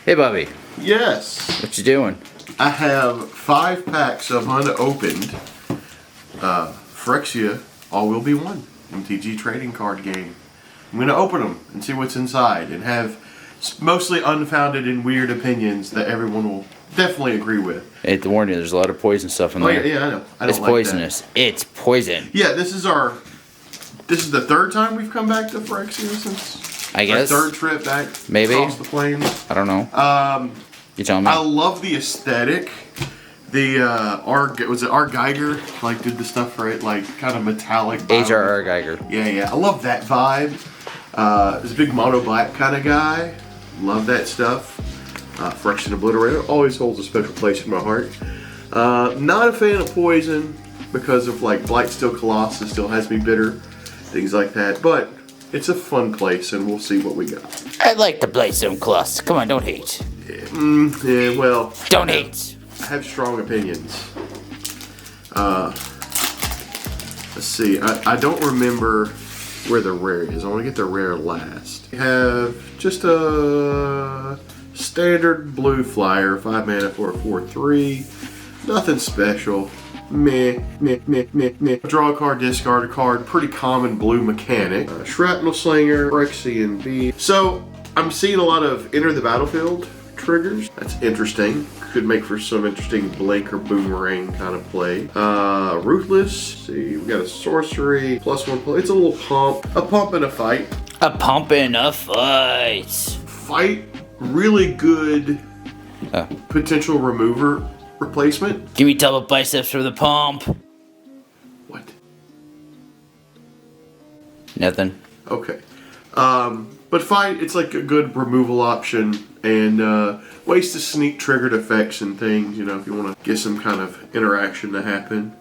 Hey, Bobby. Yes. What you doing? I have 5 packs of unopened Phyrexia All Will Be One MTG trading card game. I'm going to open them and see what's inside and have mostly unfounded and weird opinions that everyone will definitely agree with. I hate to warn you, there's a lot of poison stuff in there. Yeah, I know. I don't it's like poisonous. That. It's poison. Yeah, this is the 3rd time we've come back to Phyrexia since I guess. our 3rd trip back Maybe. across the plains. I don't know. You tell me. I love the aesthetic. The was it R. Geiger like did the stuff for it, like kind of metallic. H.R.R. Geiger. Yeah. I love that vibe. He's a big mono black kind of guy. Love that stuff. Fresh and Obliterator always holds a special place in my heart. Not a fan of poison because of like Blightsteel Colossus still has me bitter, things like that. But it's a fun place, and we'll see what we got. I'd like to play some Colossus. Come on, don't hate. Yeah, well. Don't hate. I have strong opinions. Let's see. I don't remember where the rare is. I want to get the rare last. We have just a standard blue flyer, 5 mana for a 4/3. Nothing special. Meh. Draw a card, discard a card. Pretty common blue mechanic. Shrapnel Slinger, Phyrexian B. So I'm seeing a lot of enter the battlefield triggers. That's interesting. Could make for some interesting Blake or Boomerang kind of play. Ruthless. Let's see, we got a sorcery, +1 play. It's a little pump. A pump and a fight. A pump and a fight. Fight, really good potential remover replacement. Give me double biceps for the pump. What? Nothing. Okay. But fight, it's like a good removal option and ways to sneak triggered effects and things, you know, if you want to get some kind of interaction to happen.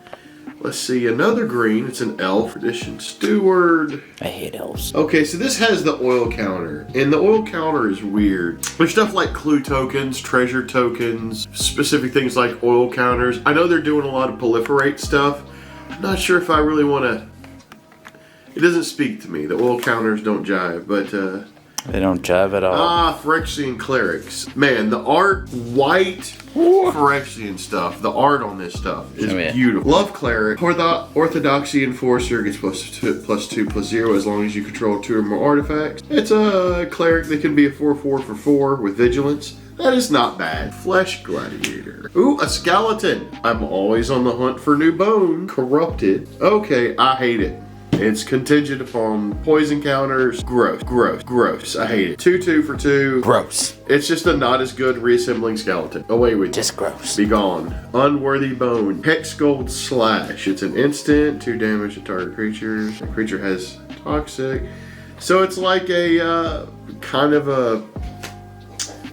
Let's see, another green. It's an elf. Tradition Steward. I hate elves. Okay, so this has the oil counter, and the oil counter is weird. There's stuff like clue tokens, treasure tokens, specific things like oil counters. I know they're doing a lot of proliferate stuff. I'm not sure if I really want to. It doesn't speak to me. The oil counters don't jive, but they don't jive at all. Phyrexian Clerics. Man, the art, white Phyrexian stuff. The art on this stuff is beautiful. Love Cleric. Orthodoxy Enforcer gets +2/+0 as long as you control 2 or more artifacts. It's a cleric that can be a 4/4 for 4 with vigilance. That is not bad. Flesh Gladiator. Ooh, a skeleton. I'm always on the hunt for new bone. Corrupted. Okay, I hate it. It's contingent upon poison counters. Gross. I hate it. 2/2 for 2. Gross. It's just a not as good reassembling skeleton. Away with you. Just gross. Be gone. Unworthy Bone. Hex Gold Slash. It's an instant. 2 damage to target creatures. The creature has toxic. So it's like a kind of a.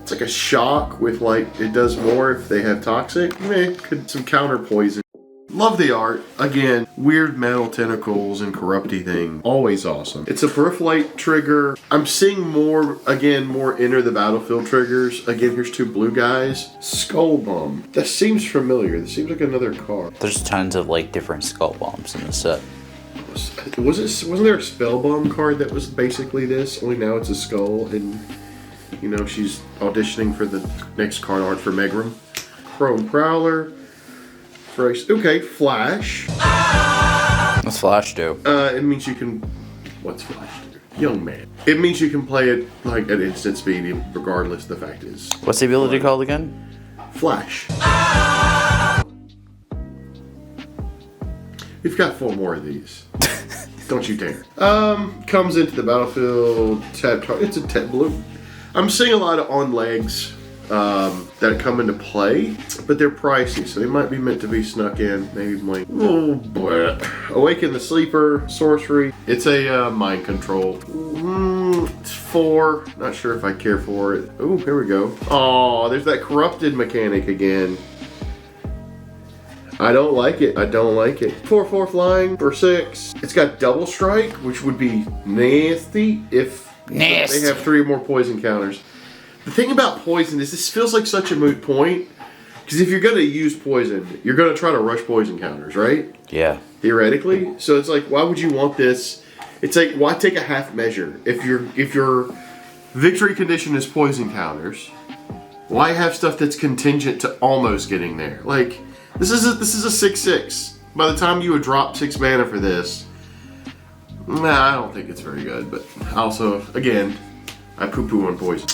It's like a shock with like it does more if they have toxic. Could some counter poison. Love the art. Again, weird metal tentacles and corrupty thing. Always awesome. It's a peripherate trigger. I'm seeing more enter the battlefield triggers. Again, here's 2 blue guys. Skull Bomb. That seems familiar. This seems like another card. There's tons of like different skull bombs in the set. Wasn't there a Spell Bomb card that was basically this? Only now it's a skull and you know she's auditioning for the next card art for Megrim. Chrome Prowler. Okay, Flash. What's Flash do? It means you can. What's Flash do? Young man. It means you can play it like at instant speed, regardless. The fact is. What's the ability called again? Flash. We've got 4 more of these. Don't you dare. Comes into the battlefield. It's a blue. I'm seeing a lot of on legs. That come into play, but they're pricey, so they might be meant to be snuck in, maybe blink. Oh boy. Awaken the Sleeper, Sorcery. It's a mind control. It's 4. Not sure if I care for it. Oh, here we go. Oh, there's that corrupted mechanic again. I don't like it. 4/4 flying for 6. It's got double strike, which would be nasty if they have 3 or more poison counters. The thing about poison is this feels like such a moot point, because if you're going to use poison, you're going to try to rush poison counters, right? Yeah. Theoretically. So it's like, why would you want this? It's like, why take a half measure? If your victory condition is poison counters, Why have stuff that's contingent to almost getting there? Like, this is a 6/6. By the time you would drop 6 mana for this, nah, I don't think it's very good. But also, again, I poo-poo on poison.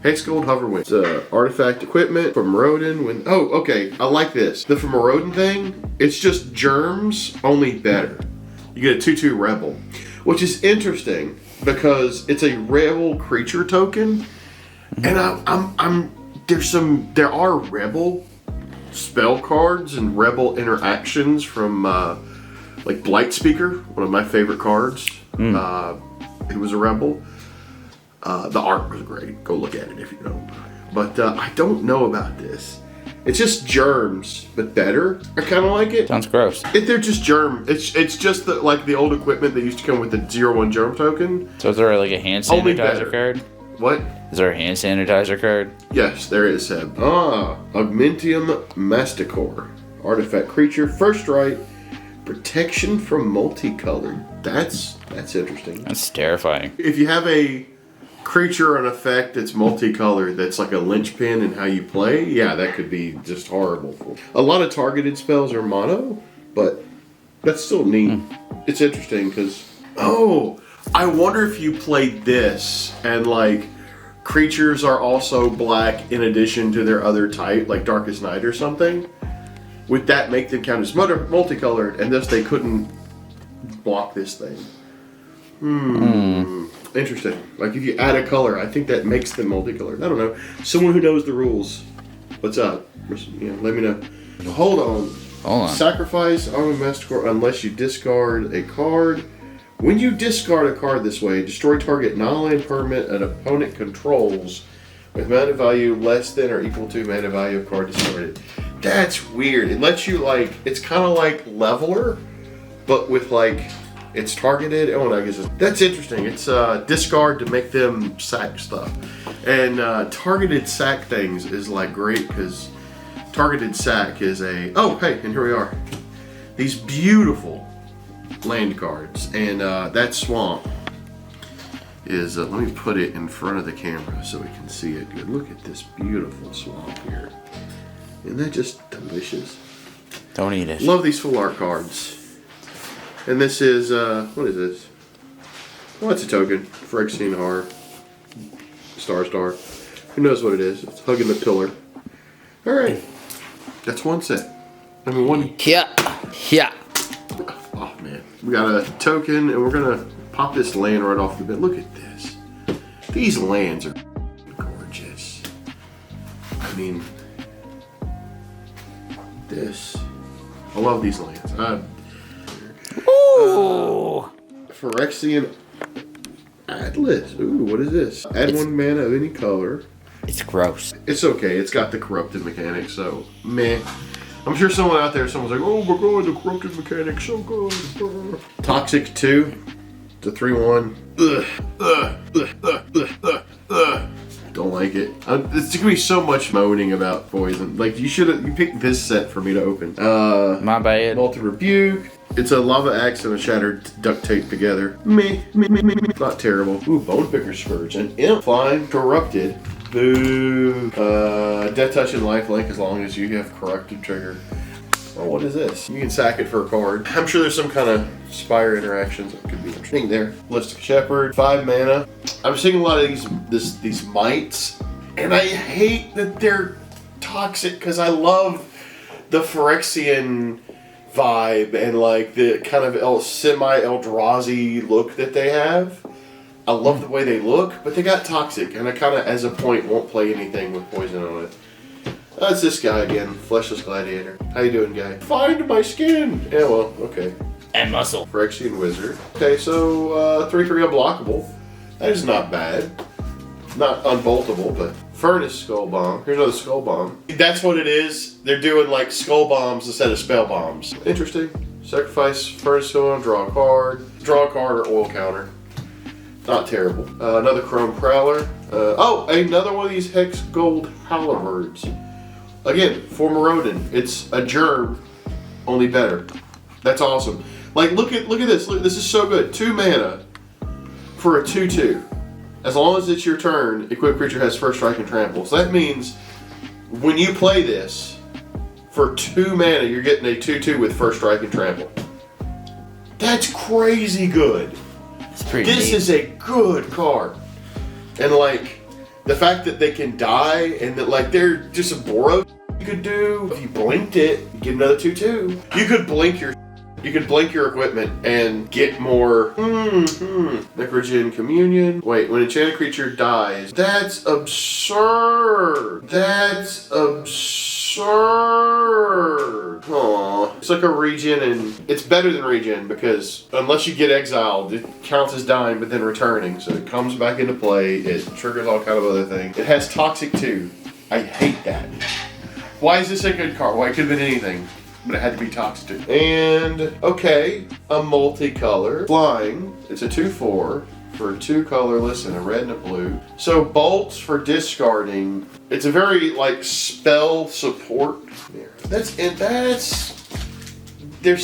Hex Gold Hoverwind. It's artifact equipment from Rodin. Oh, okay, I like this. The from Rodin thing, it's just germs, only better. You get a 2/2 Rebel, which is interesting because it's a Rebel creature token, and there are Rebel spell cards and Rebel interactions from like Blight Speaker, one of my favorite cards. It was a Rebel. The art was great. Go look at it if you don't. But I don't know about this. It's just germs, but better. I kind of like it. Sounds gross. They're just germ. It's just like the old equipment that used to come with the 0/1 germ token. So is there like a hand Only sanitizer better. card? What? Is there a hand sanitizer card? Yes, there is, Seb. Augmentium Masticore. Artifact creature. First right. Protection from multicolored. That's interesting. That's terrifying. If you have a creature or an effect that's multicolored, that's like a linchpin in how you play, yeah, that could be just horrible. A lot of targeted spells are mono, but that's still neat. It's interesting because, I wonder if you played this and like creatures are also black in addition to their other type, like Darkest Night or something. Would that make them count as multicolored, and thus they couldn't block this thing? Interesting. Like if you add a color, I think that makes them multicolored. I don't know. Someone who knows the rules. What's up? Let me know. Hold on. Sacrifice Armor Masticore unless you discard a card. When you discard a card this way, destroy target non-land permanent an opponent controls with mana value less than or equal to mana value of card discarded. That's weird. It lets you it's kind of like Leveler, but with it's targeted. Oh, I guess that's interesting. It's discard to make them sack stuff, and targeted sack things is great because targeted sack is a. Oh, hey, and here we are. These beautiful land cards, and that swamp is. Let me put it in front of the camera so we can see it good. Look at this beautiful swamp here. Isn't that just delicious? Don't eat it. Love these full art cards. And this is, what is this? Well, it's a token. Phyrexian Horror. Star. Who knows what it is? It's hugging the pillar. Alright. That's one set. I mean, one. Yeah. Oh, man. We got a token, and we're going to pop this land right off the bat. Look at this. These lands are gorgeous. I mean, this. I love these lands. Ooh. Phyrexian Atlas. Ooh, what is this? Add 1 mana of any color. It's gross. It's okay. It's got the corrupted mechanic, so meh. I'm sure someone out there, someone's like, oh my god, the corrupted mechanic, so good. Toxic 2. It's a 3/1. Don't like it. It's gonna be so much moaning about poison. You picked this set for me to open. My bad. Molten Rebuke. It's a lava axe and a shattered duct tape together. Meh. Not terrible. Ooh, Bone Picker Scourge. An imp. Flying. Corrupted. Boo. Death Touch and Lifelink as long as you have corrupted trigger. Oh, what is this? You can sack it for a card. I'm sure there's some kind of Spire interactions that could be interesting there. Ballistic Shepherd. 5 mana. I'm seeing a lot of these mites, and I hate that they're toxic because I love the Phyrexian vibe and the kind of semi-Eldrazi look that they have. I love the way they look, but they got toxic, and I kind of, as a point, won't play anything with poison on it. That's this guy again, Fleshless Gladiator. How you doing, guy? Find my skin! Yeah, well, okay. And muscle. Phyrexian Wizard. Okay, so 3/3 unblockable. That is not bad. Not unboltable, but Furnace Skull Bomb. Here's another Skull Bomb. That's what it is. They're doing Skull Bombs instead of Spell Bombs. Interesting. Sacrifice Furnace Skull Bomb, draw a card. Draw a card or oil counter. Not terrible. Another Chrome Prowler. Another one of these Hex Gold Halberds. Again, for Morodin. It's a germ, only better. That's awesome. Look at this. Look, this is so good. 2 mana for a 2/2. As long as it's your turn, equipped creature has first strike and trample. So that means when you play this, for 2 mana, you're getting a 2/2 with first strike and trample. That's crazy good. It's pretty This neat. is a good card. And like, the fact that they can die and that like they're just a Boros you could do. If you blinked it, you get another 2/2. You could blink your equipment and get more. Necrogen Communion. Wait, when an enchanted creature dies, that's absurd. That's absurd. Aww. It's like a regen, and it's better than regen because unless you get exiled, it counts as dying but then returning. So it comes back into play. It triggers all kind of other things. It has Toxic too. I hate that. Why is this a good card? Well, it could have been anything, but it had to be Toxic too. And, okay, a multicolor. Flying. It's a 2/4 for 2 colorless and a red and a blue. So bolts for discarding. It's a very, like, spell support. There's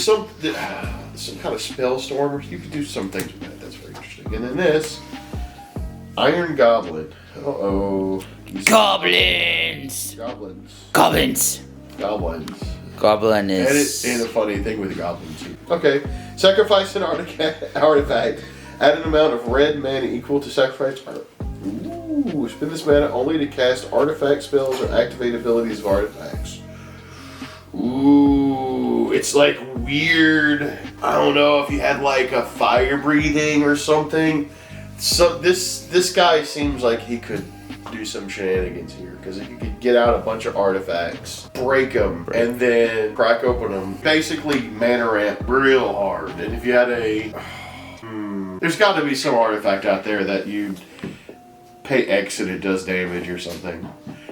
some kind of spell storm. You could do some things with that. That's very interesting. And then this, Iron Goblin. Uh-oh. Goblins! Goblins. Goblin is... And a funny thing with the goblins. Okay. Sacrifice an artifact. Add an amount of red mana equal to sacrifice. Ooh. Spend this mana only to cast artifact spells or activate abilities of artifacts. Ooh. It's like weird. I don't know if you had like a fire breathing or something. So this guy seems like he could do some shenanigans here because he could get out a bunch of artifacts, break them, and then crack open them. Basically, mana ramp real hard. And if you had there's got to be some artifact out there that you pay X and it does damage or something.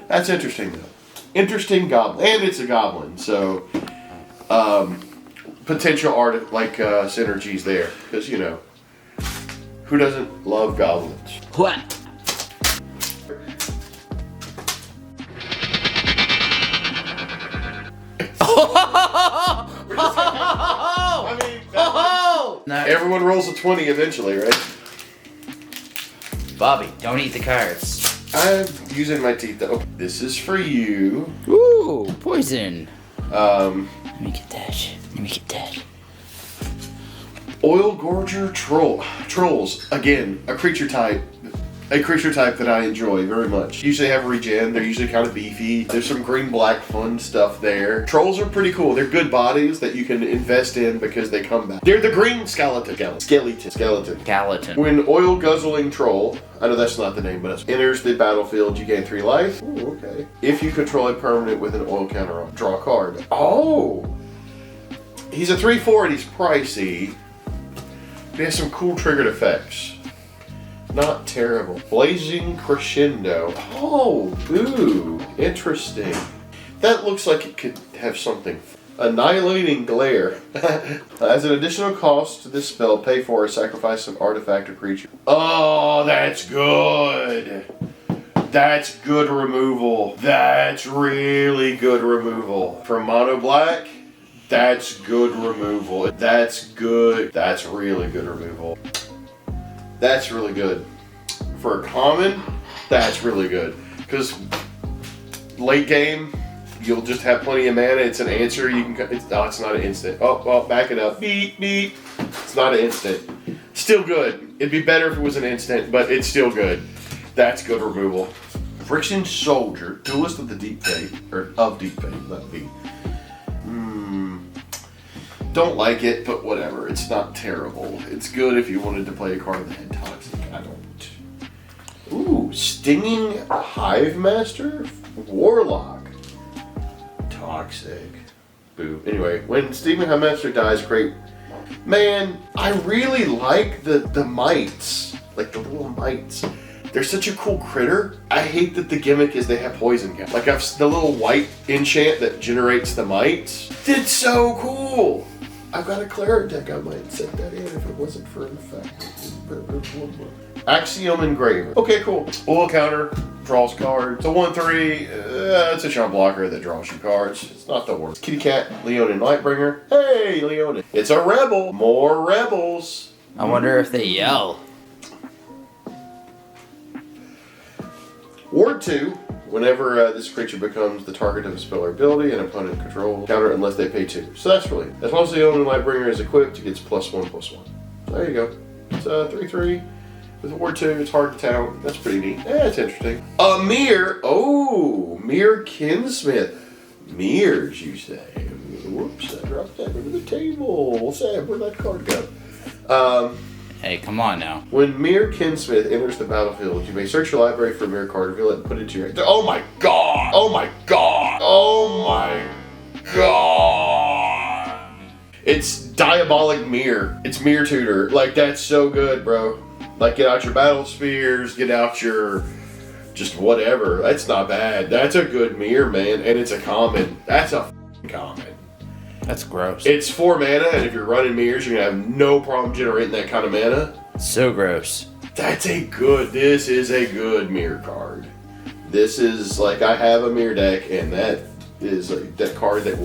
That's interesting though. Interesting goblin, and it's a goblin, so potential synergies there because who doesn't love goblins? What? I mean, everyone rolls a 20 eventually, right? Bobby, don't eat the cards. I'm using my teeth though. This is for you. Ooh, poison. Let me get that. Oil Gorger Trolls. Again, a creature type that I enjoy very much. Usually have regen, they're usually kind of beefy. There's some green-black fun stuff there. Trolls are pretty cool. They're good bodies that you can invest in because they come back. They're the green skeleton. When Oil Guzzling Troll, I know that's not the name, but it enters the battlefield, you gain 3 life. Ooh, okay. If you control a permanent with an oil counter on, draw a card. Oh! He's a 3/4 and he's pricey. He has some cool triggered effects. Not terrible. Blazing Crescendo. Oh, ooh, interesting. That looks like it could have something. Annihilating Glare. As an additional cost to this spell, pay for or sacrifice an artifact or creature. Oh, that's good. That's good removal. That's really good removal. For mono black, that's good removal. That's good. That's really good removal. That's really good. For a common, that's really good. Because late game, you'll just have plenty of mana. It's an answer. It's not an instant. Oh, well, back it up. Beep, beep. It's not an instant. Still good. It'd be better if it was an instant, but it's still good. That's good removal. Friction Soldier, Duelist of the Deep Fate, or of Deep Fate, not B. Don't like it, but whatever. It's not terrible. It's good if you wanted to play a card that had Toxic. I don't. Ooh, Stinging Hive Master? Warlock. Toxic. Boo. Anyway, when Stinging Hive Master dies, great. Man, I really like the mites. Like the little mites. They're such a cool critter. I hate that the gimmick is they have poison count. Like the little white enchant that generates the mites. It's so cool. I've got a Cleric deck. I might set that in if it wasn't for an effect. Axiom Engraver. Okay, cool. Oil counter, draws cards. It's a 1/3. It's a chump blocker that draws you cards. It's not the worst. Kitty Cat, Leonin Lightbringer. Hey, Leonin. It's a rebel. More rebels. I wonder if they yell. Ward 2, whenever this creature becomes the target of a spell or ability, an opponent control counter unless they pay 2. So that's really, as long as the Elven Lightbringer is equipped, it gets +1/+1. So there you go. It's 3/3 with Ward 2. It's hard to town. That's pretty neat. Yeah, it's interesting. A Mirror. Oh, Mirror Kinsmith. Mirrors, you say? Whoops, I dropped that over the table. What's that? Where'd that card go? Hey, come on now. When Mirror Kinsmith enters the battlefield, you may search your library for a mirror card, reveal it, and put it into your hand. Oh my god! Oh my god! Oh my god! It's Diabolic Mirror. It's Mirror Tutor. Like, that's so good, bro. Like, get out your battle spears, get out your just whatever. That's not bad. That's a good mirror, man. And it's a common. That's a common. That's gross. It's 4 mana, and if you're running mirrors, you're gonna have no problem generating that kind of mana. So gross. This is a good mirror card. This is like, I have a mirror deck, and that is that card that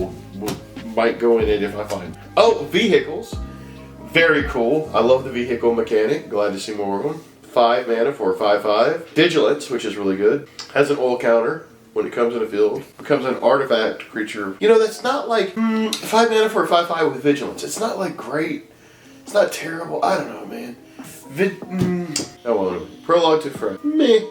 might go in it if I find. Oh, vehicles. Very cool. I love the vehicle mechanic. Glad to see more of them. 5 mana for 5/5. Vigilance, which is really good. Has an oil counter. When it comes in a field, becomes an artifact creature. You know, that's not like 5 mana for a 5/5 with vigilance. It's not like great. It's not terrible. I don't know, man. Prologue to Fred. Meh.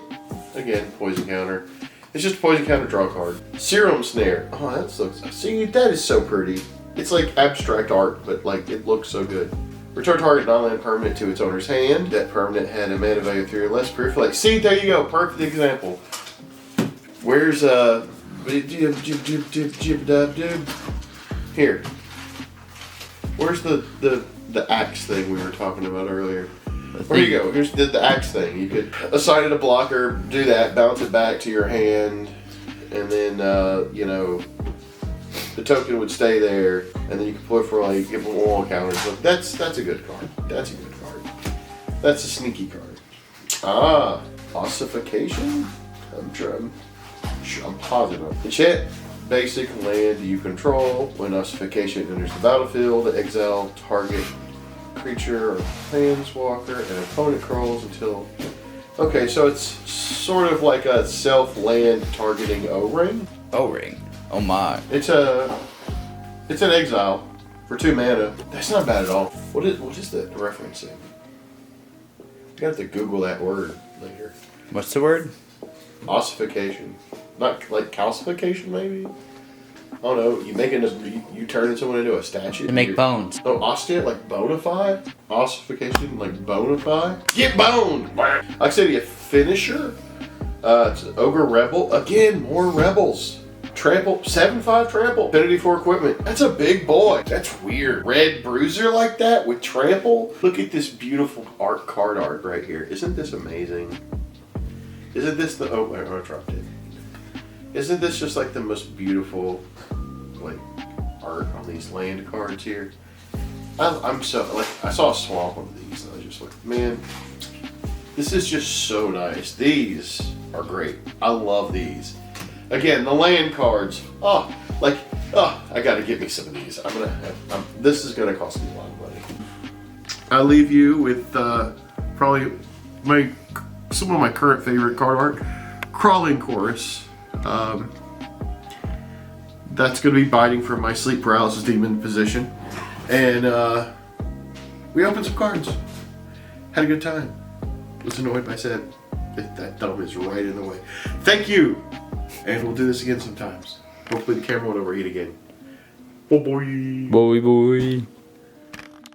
Again, poison counter. It's just a poison counter draw card. Serum Snare. Oh, that looks. See, that is so pretty. It's like abstract art, but like it looks so good. Return target non-land permanent to its owner's hand. That permanent had a mana value of 3 or less. Like, see, there you go. Perfect example. Where's here? Where's the axe thing we were talking about earlier? Where you go? Here's the axe thing. You could assign it a blocker, do that, bounce it back to your hand, and then you know, the token would stay there, and then you could play for like give them wall counters. Look, that's a good card. That's a good card. That's a sneaky card. Ah, ossification. I'm positive. Enchant basic land you control. When ossification enters the battlefield, exile target creature or planeswalker, and opponent crawls until. Okay, so it's sort of like a self-land targeting O-ring. O-ring. Oh my. It's an exile for 2 mana. That's not bad at all. What is that referencing? I'm gonna have to Google that word later. What's the word? Ossification. Not like calcification, maybe? I don't know. You turn someone into a statue. To make bones. Oh, osteate, like bonafide? Ossification, like bonafide? Get boned! Like I said, a finisher. It's an Ogre Rebel. Again, more rebels. Trample, 7/5 trample. Affinity for equipment. That's a big boy. That's weird. Red bruiser like that with trample. Look at this beautiful card art right here. Isn't this amazing? Isn't this the, oh, I dropped it. Isn't this just like the most beautiful, like, art on these land cards here? I'm so, like, I saw a swamp of these and I was just like, man, this is just so nice. These are great. I love these. Again, the land cards, I gotta get me some of these. This is gonna cost me a lot of money. I leave you with, probably some of my current favorite card art. Crawling Chorus. That's going to be biting from my sleep paralysis demon position. And we opened some cards. Had a good time. Was annoyed by said that dumb is right in the way. Thank you! And we'll do this again sometimes. Hopefully the camera won't overheat again. Boy. Boy.